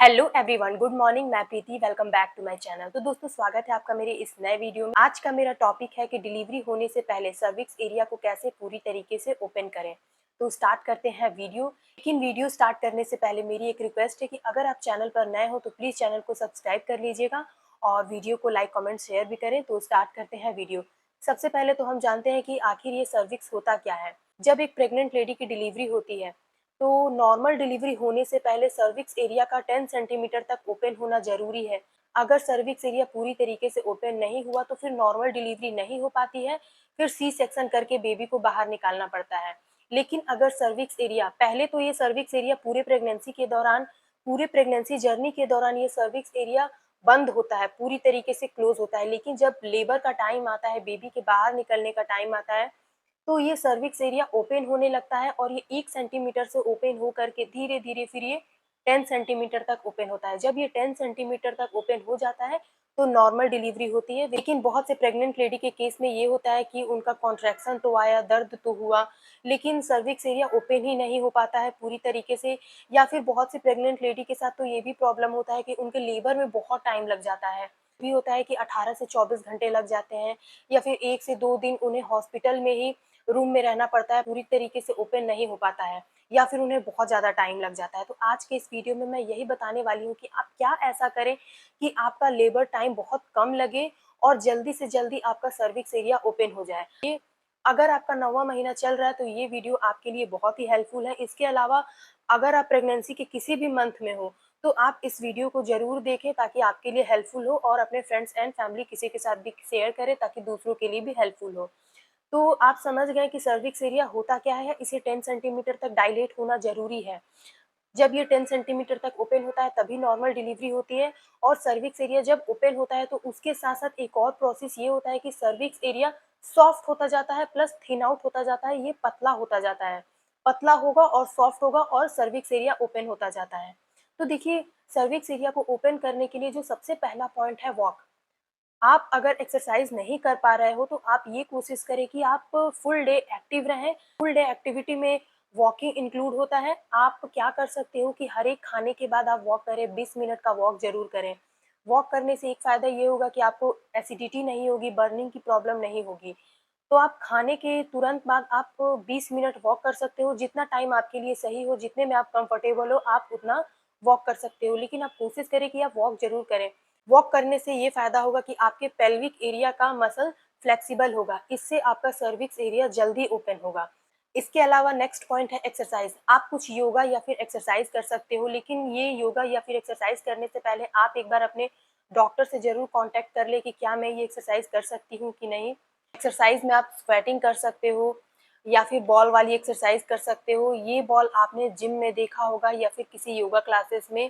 Hello everyone, good morning. मैं Preeti, welcome back to my channel. तो दोस्तों, स्वागत है आपका मेरे इस नए वीडियो में। आज का मेरा टॉपिक है कि डिलीवरी होने से पहले सर्विक्स एरिया को कैसे पूरी तरीके से ओपन करें। तो स्टार्ट करते हैं वीडियो। लेकिन वीडियो स्टार्ट करने से पहले मेरी एक रिक्वेस्ट है कि अगर आप चैनल पर नए हो तो प्लीज़ चैनल को सब्सक्राइब कर लीजिएगा और वीडियो को लाइक कमेंट शेयर भी करें। तो स्टार्ट करते हैं वीडियो। सबसे पहले तो हम जानते हैं कि आखिर ये सर्विक्स होता क्या है। जब एक प्रेग्नेंट लेडी की डिलीवरी होती है तो नॉर्मल डिलीवरी होने से पहले सर्विक्स एरिया का 10 सेंटीमीटर तक ओपन होना जरूरी है। अगर सर्विक्स एरिया पूरी तरीके से ओपन नहीं हुआ तो फिर नॉर्मल डिलीवरी नहीं हो पाती है, फिर सी सेक्शन करके बेबी को बाहर निकालना पड़ता है। लेकिन अगर सर्विक्स एरिया पहले तो ये सर्विक्स एरिया पूरे प्रेगनेंसी जर्नी के दौरान ये सर्विक्स एरिया बंद होता है, पूरी तरीके से क्लोज होता है। लेकिन जब लेबर का टाइम आता है, बेबी के बाहर निकलने का टाइम आता है, तो ये सर्विक्स एरिया ओपन होने लगता है और ये 1 सेंटीमीटर से ओपन हो करके धीरे धीरे फिर ये 10 सेंटीमीटर तक ओपन होता है। जब ये 10 सेंटीमीटर तक ओपन हो जाता है तो नॉर्मल डिलीवरी होती है। लेकिन बहुत से प्रेग्नेंट लेडी के केस में ये होता है कि उनका कॉन्ट्रैक्शन तो आया, दर्द तो हुआ, लेकिन सर्विक्स एरिया ओपन ही नहीं हो पाता है पूरी तरीके से। या फिर बहुत सी प्रेग्नेंट लेडी के साथ तो ये भी प्रॉब्लम होता है कि उनके लेबर में बहुत टाइम लग जाता है। भी होता है कि 18 से 24 घंटे लग जाते हैं या फिर 1 से 2 दिन उन्हें हॉस्पिटल में ही रूम में रहना पड़ता है, पूरी तरीके से ओपन नहीं हो पाता है या फिर उन्हें बहुत ज़्यादा टाइम लग जाता है। तो आज के इस वीडियो में मैं यही बताने वाली हूँ कि आप क्या ऐसा करें कि आपका लेबर टाइम बहुत कम लगे और जल्दी से जल्दी आपका सर्विक्स एरिया ओपन हो जाए। ये अगर आपका 9वां महीना चल रहा है तो ये वीडियो आपके लिए बहुत ही हेल्पफुल है। इसके अलावा अगर आप प्रेगनेंसी के किसी भी मंथ में हो तो आप इस वीडियो को ज़रूर देखें ताकि आपके लिए हेल्पफुल हो, और अपने फ्रेंड्स एंड फैमिली किसी के साथ भी शेयर करें ताकि दूसरों के लिए भी हेल्पफुल हो। तो आप समझ गए कि सर्विक्स एरिया होता क्या है। इसे 10 सेंटीमीटर तक डायलेट होना ज़रूरी है। जब ये 10 सेंटीमीटर तक ओपन होता है तभी नॉर्मल डिलीवरी होती है। और सर्विक्स एरिया जब ओपन होता है तो उसके साथ-साथ एक और प्रोसेस ये होता है कि सर्विक्स एरिया सॉफ्ट होता जाता है, प्लस थिन आउट होता जाता है, ये पतला होता जाता है। पतला होगा और सॉफ्ट होगा और सर्विक्स एरिया ओपन होता जाता है। तो देखिए, सर्विक्स एरिया को ओपन करने के लिए जो सबसे पहला पॉइंट है वॉक। आप अगर एक्सरसाइज नहीं कर पा रहे हो तो आप ये कोशिश करें कि आप फुल डे एक्टिव रहें। फुल डे एक्टिविटी में वॉकिंग इंक्लूड होता है। आप क्या कर सकते हो कि हर एक खाने के बाद आप वॉक करें, 20 मिनट का वॉक ज़रूर करें। वॉक करने से एक फ़ायदा ये होगा कि आपको एसिडिटी नहीं होगी, बर्निंग की प्रॉब्लम नहीं होगी। तो आप खाने के तुरंत बाद आप 20 मिनट वॉक कर सकते हो, जितना टाइम आपके लिए सही हो, जितने में आप कंफर्टेबल हो, आप उतना वॉक कर सकते हो। लेकिन आप कोशिश करें कि आप वॉक ज़रूर करें। वॉक करने से ये फ़ायदा होगा कि आपके पेल्विक एरिया का मसल फ्लेक्सिबल होगा, इससे आपका सर्विक्स एरिया जल्दी ओपन होगा। इसके अलावा नेक्स्ट पॉइंट है एक्सरसाइज। आप कुछ योगा या फिर एक्सरसाइज कर सकते हो, लेकिन ये योगा या फिर एक्सरसाइज करने से पहले आप एक बार अपने डॉक्टर से ज़रूर कॉन्टैक्ट कर ले कि क्या मैं ये एक्सरसाइज कर सकती हूँ कि नहीं। एक्सरसाइज में आप स्क्वैटिंग कर सकते हो या फिर बॉल वाली एक्सरसाइज कर सकते हो। ये बॉल आपने जिम में देखा होगा या फिर किसी योगा क्लासेस में।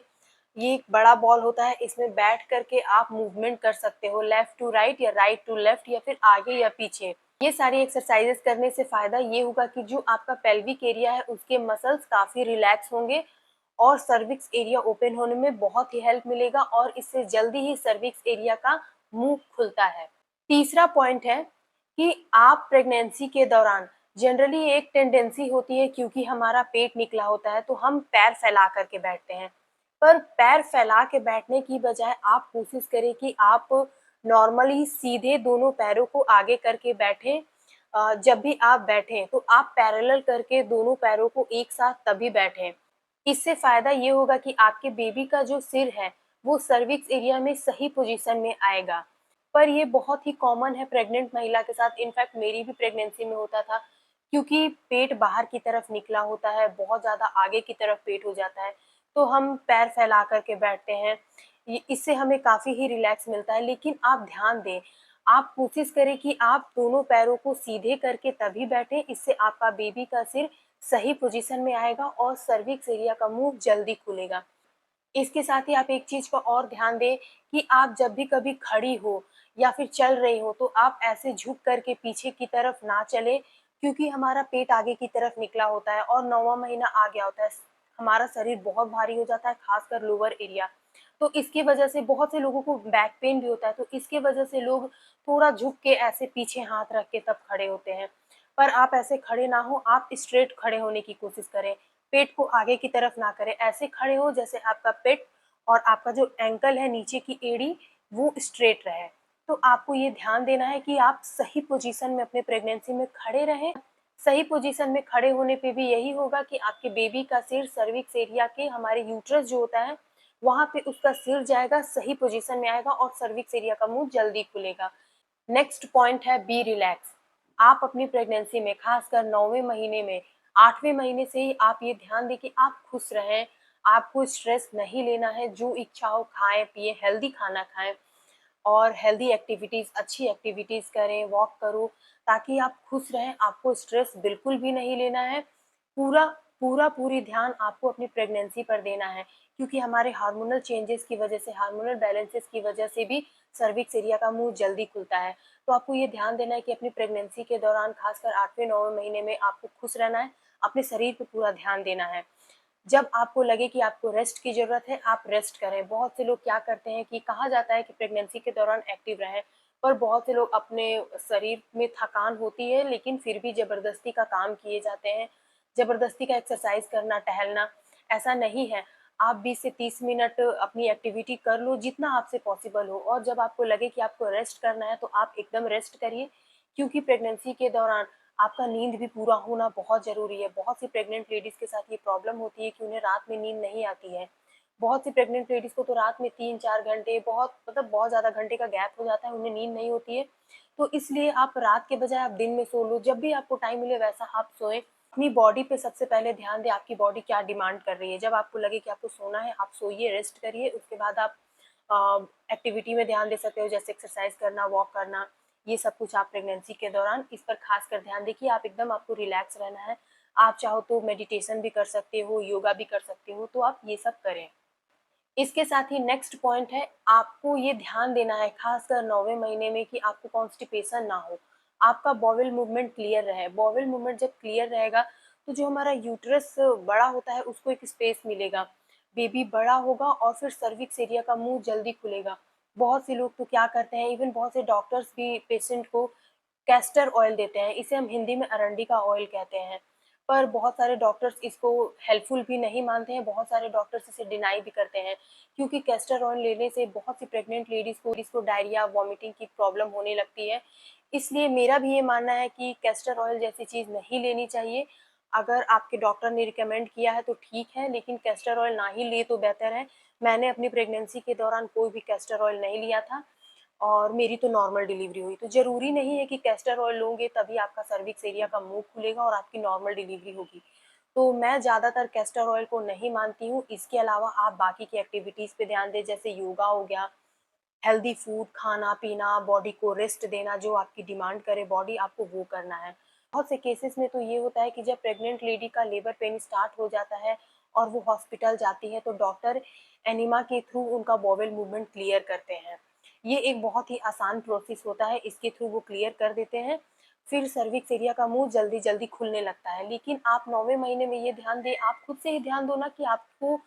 ये एक बड़ा बॉल होता है, इसमें बैठ करके आप मूवमेंट कर सकते हो, लेफ्ट टू राइट या राइट टू लेफ्ट या फिर आगे या पीछे। ये सारी एक्सरसाइजेस करने से फ़ायदा ये होगा कि जो आपका पेल्विक एरिया है उसके मसल्स काफ़ी रिलैक्स होंगे और सर्विक्स एरिया ओपन होने में बहुत ही हेल्प मिलेगा और इससे जल्दी ही सर्विक्स एरिया का मुंह खुलता है। तीसरा पॉइंट है कि आप प्रेगनेंसी के दौरान जनरली एक टेंडेंसी होती है, क्योंकि हमारा पेट निकला होता है तो हम पैर फैला करके बैठते हैं। पर पैर फैला के बैठने की बजाय आप कोशिश करें कि आप नॉर्मली सीधे दोनों पैरों को आगे करके बैठें। जब भी आप बैठें तो आप पैरेलल करके दोनों पैरों को एक साथ तभी बैठें। इससे फ़ायदा ये होगा कि आपके बेबी का जो सिर है वो सर्विक्स एरिया में सही पोजीशन में आएगा। पर ये बहुत ही कॉमन है प्रेग्नेंट महिला के साथ। इनफैक्ट मेरी भी प्रेगनेंसी में होता था, क्योंकि पेट बाहर की तरफ निकला होता है, बहुत ज़्यादा आगे की तरफ पेट हो जाता है, तो हम पैर फैला करके बैठते हैं। इससे हमें काफ़ी ही रिलैक्स मिलता है। लेकिन आप ध्यान दें, आप कोशिश करें कि आप दोनों पैरों को सीधे करके तभी बैठें, इससे आपका बेबी का सिर सही पोजीशन में आएगा और सर्विक्स एरिया का मुंह जल्दी खुलेगा। इसके साथ ही आप एक चीज़ का और ध्यान दें कि आप जब भी कभी खड़ी हो या फिर चल रही हो तो आप ऐसे झुक करके पीछे की तरफ ना चलें, क्योंकि हमारा पेट आगे की तरफ निकला होता है और 9वां महीना आ गया होता है। हमारा शरीर बहुत भारी हो जाता है, खासकर लोअर एरिया। तो इसकी वजह से बहुत से लोगों को बैक पेन भी होता है, तो इसके वजह से लोग थोड़ा झुक के ऐसे पीछे हाथ रख के तब खड़े होते हैं। पर आप ऐसे खड़े ना हो, आप स्ट्रेट खड़े होने की कोशिश करें। पेट को आगे की तरफ ना करें, ऐसे खड़े हो जैसे आपका पेट और आपका जो एंकल है, नीचे की एड़ी, वो स्ट्रेट रहे। तो आपको ये ध्यान देना है कि आप सही पोजीशन में अपने प्रेगनेंसी में खड़े रहें। सही पोजीशन में खड़े होने पे भी यही होगा कि आपके बेबी का सिर सर्विक्स एरिया के, हमारे यूट्रस जो होता है वहाँ पे उसका सिर जाएगा, सही पोजीशन में आएगा और सर्विक्स एरिया का मुंह जल्दी खुलेगा। नेक्स्ट पॉइंट है बी रिलैक्स। आप अपनी प्रेगनेंसी में, खासकर 9वें महीने में, 8वें महीने से ही आप ये ध्यान दें कि आप खुश रहें। आपको स्ट्रेस नहीं लेना है, जो इच्छा हो खाएं पिए, हेल्दी खाना खाएं और हेल्दी एक्टिविटीज़, अच्छी एक्टिविटीज़ करें, वॉक करो, ताकि आप खुश रहें। आपको स्ट्रेस बिल्कुल भी नहीं लेना है। पूरा पूरी ध्यान आपको अपनी प्रेगनेंसी पर देना है, क्योंकि हमारे हार्मोनल चेंजेस की वजह से, हार्मोनल बैलेंसेस की वजह से भी सर्विक्स एरिया का मुंह जल्दी खुलता है। तो आपको ये ध्यान देना है कि अपनी प्रेगनेंसी के दौरान, खासकर 8वें 9वें महीने में, आपको खुश रहना है, अपने शरीर पर पूरा ध्यान देना है। जब आपको लगे कि आपको रेस्ट की ज़रूरत है, आप रेस्ट करें। बहुत से लोग क्या करते हैं कि कहा जाता है कि प्रेगनेंसी के दौरान एक्टिव रहें, पर बहुत से लोग, अपने शरीर में थकान होती है लेकिन फिर भी ज़बरदस्ती का काम किए जाते हैं, ज़बरदस्ती का एक्सरसाइज करना, टहलना। ऐसा नहीं है। आप 20 से 30 मिनट अपनी एक्टिविटी कर लो, जितना आपसे पॉसिबल हो, और जब आपको लगे कि आपको रेस्ट करना है तो आप एकदम रेस्ट करिए, क्योंकि प्रेगनेंसी के दौरान आपका नींद भी पूरा होना बहुत ज़रूरी है। बहुत सी प्रेग्नेंट लेडीज़ के साथ ये प्रॉब्लम होती है कि उन्हें रात में नींद नहीं आती है। बहुत सी प्रेग्नेंट लेडीज़ को तो रात में 3-4 घंटे, बहुत ज़्यादा घंटे का गैप हो जाता है, उन्हें नींद नहीं होती है। तो इसलिए आप रात के बजाय आप दिन में सो लो, जब भी आपको टाइम मिले वैसा आप सोएँ। अपनी बॉडी पे सबसे पहले ध्यान दें, आपकी बॉडी क्या डिमांड कर रही है। जब आपको लगे कि आपको सोना है, आप सोइए, रेस्ट करिए, उसके बाद आप एक्टिविटी में ध्यान दे सकते हो, जैसे एक्सरसाइज करना, वॉक करना। ये सब कुछ आप प्रेगनेंसी के दौरान इस पर खास कर ध्यान देखिए। आप एकदम, आपको रिलैक्स रहना है। आप चाहो तो मेडिटेशन भी कर सकते हो, योगा भी कर सकते हो, तो आप ये सब करें। इसके साथ ही नेक्स्ट पॉइंट है, आपको ये ध्यान देना है खासकर 9वें महीने में कि आपको कॉन्स्टिपेशन ना हो, आपका बॉवेल मूवमेंट क्लियर रहे। बॉवेल मूवमेंट जब क्लियर रहेगा तो जो हमारा यूट्रस बड़ा होता है उसको एक स्पेस मिलेगा, बेबी बड़ा होगा और फिर सर्विक्स एरिया का मुंह जल्दी खुलेगा। बहुत से लोग तो क्या करते हैं, इवन बहुत से डॉक्टर्स भी पेशेंट को कैस्टर ऑयल देते हैं, इसे हम हिंदी में अरंडी का ऑयल कहते हैं। पर बहुत सारे डॉक्टर्स इसको हेल्पफुल भी नहीं मानते हैं, बहुत सारे डॉक्टर्स इसे डिनाई भी करते हैं, क्योंकि कैस्टर ऑयल लेने से बहुत सी प्रेग्नेंट लेडीज़ को डायरिया, वॉमिटिंग की प्रॉब्लम होने लगती है। इसलिए मेरा भी ये मानना है कि कैस्टर ऑयल जैसी चीज़ नहीं लेनी चाहिए। अगर आपके डॉक्टर ने रिकमेंड किया है तो ठीक है, लेकिन कैस्टर ऑयल ना ही ले तो बेहतर है। मैंने अपनी प्रेगनेंसी के दौरान कोई भी कैस्टर ऑयल नहीं लिया था और मेरी तो नॉर्मल डिलीवरी हुई। तो ज़रूरी नहीं है कि कैस्टर ऑयल लोगे तभी आपका सर्विक्स एरिया का मुंह खुलेगा और आपकी नॉर्मल डिलीवरी होगी। तो मैं ज़्यादातर कैस्टर ऑयल को नहीं मानती हूँ। इसके अलावा आप बाकी की एक्टिविटीज़ पे ध्यान दें, जैसे योगा हो गया, हेल्दी फूड खाना पीना, बॉडी को रेस्ट देना, जो आपकी डिमांड करे बॉडी, आपको वो करना है। बहुत से केसेस में तो ये होता है कि जब प्रेग्नेंट लेडी का लेबर पेन स्टार्ट हो जाता है और वो हॉस्पिटल जाती है तो डॉक्टर एनिमा के थ्रू उनका बॉवेल मूवमेंट क्लियर करते हैं। ये एक बहुत ही आसान प्रोसेस होता है, इसके थ्रू वो क्लियर कर देते हैं। फिर सर्विक्स एरिया का मुंह जल्दी जल्दी खुलने लगता है। लेकिन आप 9वें महीने में ये ध्यान दें, आप खुद से ही ध्यान दो ना कि आपको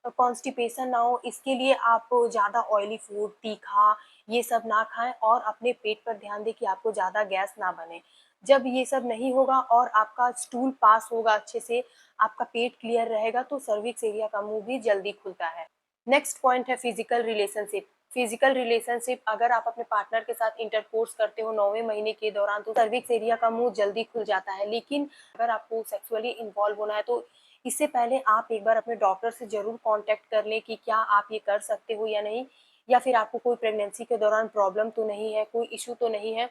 कॉन्स्टिपेशन ना हो। इसके लिए आप ज़्यादा ऑयली फूड, तीखा, ये सब ना खाएं और अपने पेट पर ध्यान दें कि आपको ज़्यादा गैस ना बने। जब ये सब नहीं होगा और आपका स्टूल पास होगा अच्छे से, आपका पेट क्लियर रहेगा, तो सर्विक्स एरिया का मुंह भी जल्दी खुलता है। नेक्स्ट पॉइंट है फिजिकल रिलेशनशिप। फिजिकल रिलेशनशिप, अगर आप अपने पार्टनर के साथ इंटरकोर्स करते हो 9वें महीने के दौरान तो सर्विक्स एरिया का मुंह जल्दी खुल जाता है। लेकिन अगर आपको सेक्सुअली इन्वॉल्व होना है तो इससे पहले आप एक बार अपने डॉक्टर से ज़रूर कांटेक्ट कर लें कि क्या आप ये कर सकते हो या नहीं, या फिर आपको कोई प्रेगनेंसी के दौरान प्रॉब्लम तो नहीं है, कोई इशू तो नहीं है।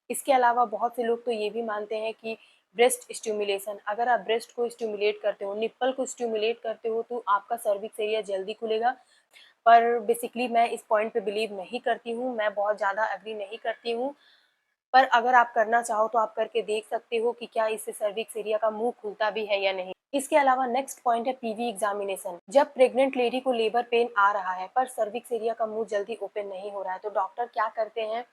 इसके अलावा बहुत से लोग तो ये भी मानते हैं कि ब्रेस्ट स्टिमुलेशन, अगर आप ब्रेस्ट को स्टिमुलेट करते हो, निप्पल को स्टिमुलेट करते हो, तो आपका सर्विक्स एरिया जल्दी खुलेगा। पर बेसिकली मैं इस पॉइंट पे बिलीव नहीं करती हूँ, मैं बहुत ज़्यादा एग्री नहीं करती हूँ। पर अगर आप करना चाहो तो आप करके देख सकते हो कि क्या इससे सर्विक्स एरिया का मुंह खुलता भी है या नहीं। इसके अलावा नेक्स्ट पॉइंट है पीवी एग्जामिनेशन। जब प्रेग्नेंट लेडी को लेबर पेन आ रहा है पर सर्विक्स एरिया का मुंह जल्दी ओपन नहीं हो रहा है, तो डॉक्टर क्या करते हैं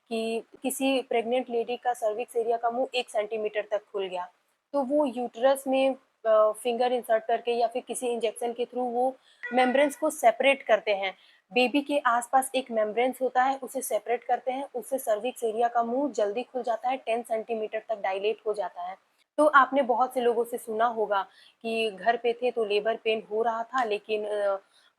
कि किसी प्रेग्नेंट लेडी का सर्विक्स एरिया का मुंह 1 सेंटीमीटर तक खुल गया, तो वो यूट्रस में फिंगर इंसर्ट करके या फिर किसी इंजेक्शन के थ्रू वो मेम्ब्रेन्स को सेपरेट करते हैं। बेबी के आसपास एक मेम्ब्रेन्स होता है, उसे सेपरेट करते हैं, उससे सर्विक्स एरिया का मुंह जल्दी खुल जाता है, 10 सेंटीमीटर तक डायलेट हो जाता है। तो आपने बहुत से लोगों से सुना होगा कि घर पे थे तो लेबर पेन हो रहा था, लेकिन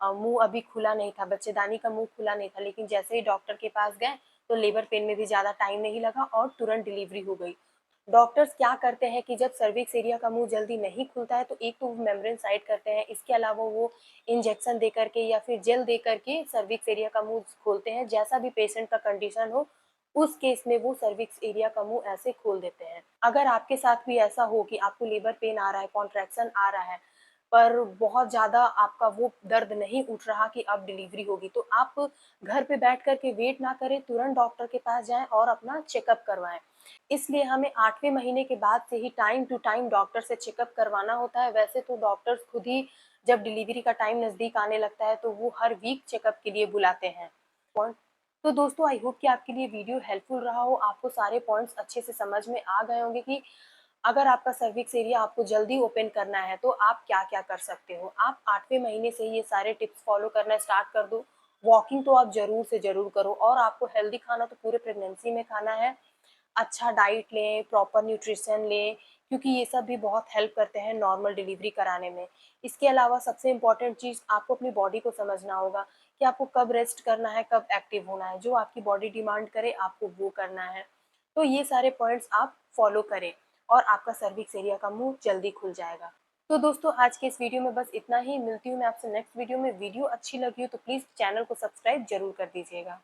मुंह अभी खुला नहीं था, बच्चेदानी का मुंह खुला नहीं था, लेकिन जैसे ही डॉक्टर के पास गए तो लेबर पेन में भी ज़्यादा टाइम नहीं लगा और तुरंत डिलीवरी हो गई। डॉक्टर्स क्या करते हैं कि जब सर्विक्स एरिया का मुंह जल्दी नहीं खुलता है तो एक तो वो मेम्ब्रेन साइड करते हैं, इसके अलावा वो इंजेक्शन दे करके या फिर जेल दे करके सर्विक्स एरिया का मुंह खोलते हैं। जैसा भी पेशेंट का कंडीशन हो उस केस में वो सर्विक्स एरिया का मुंह ऐसे खोल देते हैं। अगर आपके साथ भी ऐसा हो कि आपको लेबर पेन आ रहा है, कॉन्ट्रैक्शन आ रहा है, पर बहुत ज़्यादा आपका वो दर्द नहीं उठ रहा कि अब डिलीवरी होगी, तो आप घर पे बैठ कर के वेट ना करें, तुरंत डॉक्टर के पास जाएं और अपना चेकअप करवाएं। इसलिए हमें 8वें महीने के बाद से ही टाइम टू टाइम डॉक्टर से चेकअप करवाना होता है। वैसे तो डॉक्टर्स खुद ही जब डिलीवरी का टाइम नज़दीक आने लगता है तो वो हर वीक चेकअप के लिए बुलाते हैं। पॉइंट तो दोस्तों, आई होप कि आपके लिए वीडियो हेल्पफुल रहा हो, आपको सारे पॉइंट्स अच्छे से समझ में आ गए होंगे कि अगर आपका सर्विक्स एरिया आपको जल्दी ओपन करना है तो आप क्या क्या कर सकते हो। आप 8वें महीने से ये सारे टिप्स फॉलो करना स्टार्ट कर दो। वॉकिंग तो आप जरूर से जरूर करो, और आपको हेल्दी खाना तो पूरे प्रेगनेंसी में खाना है। अच्छा डाइट लें, प्रॉपर न्यूट्रिशन लें, क्योंकि ये सब भी बहुत हेल्प करते हैं नॉर्मल डिलीवरी कराने में। इसके अलावा सबसे इम्पॉर्टेंट चीज़, आपको अपनी बॉडी को समझना होगा कि आपको कब रेस्ट करना है, कब एक्टिव होना है। जो आपकी बॉडी डिमांड करे आपको वो करना है। तो ये सारे पॉइंट्स आप फॉलो करें और आपका सर्विक्स एरिया का मुंह जल्दी खुल जाएगा। तो दोस्तों, आज के इस वीडियो में बस इतना ही। मिलती हूँ मैं आपसे नेक्स्ट वीडियो में। वीडियो अच्छी लगी हो तो प्लीज़ चैनल को सब्सक्राइब जरूर कर दीजिएगा।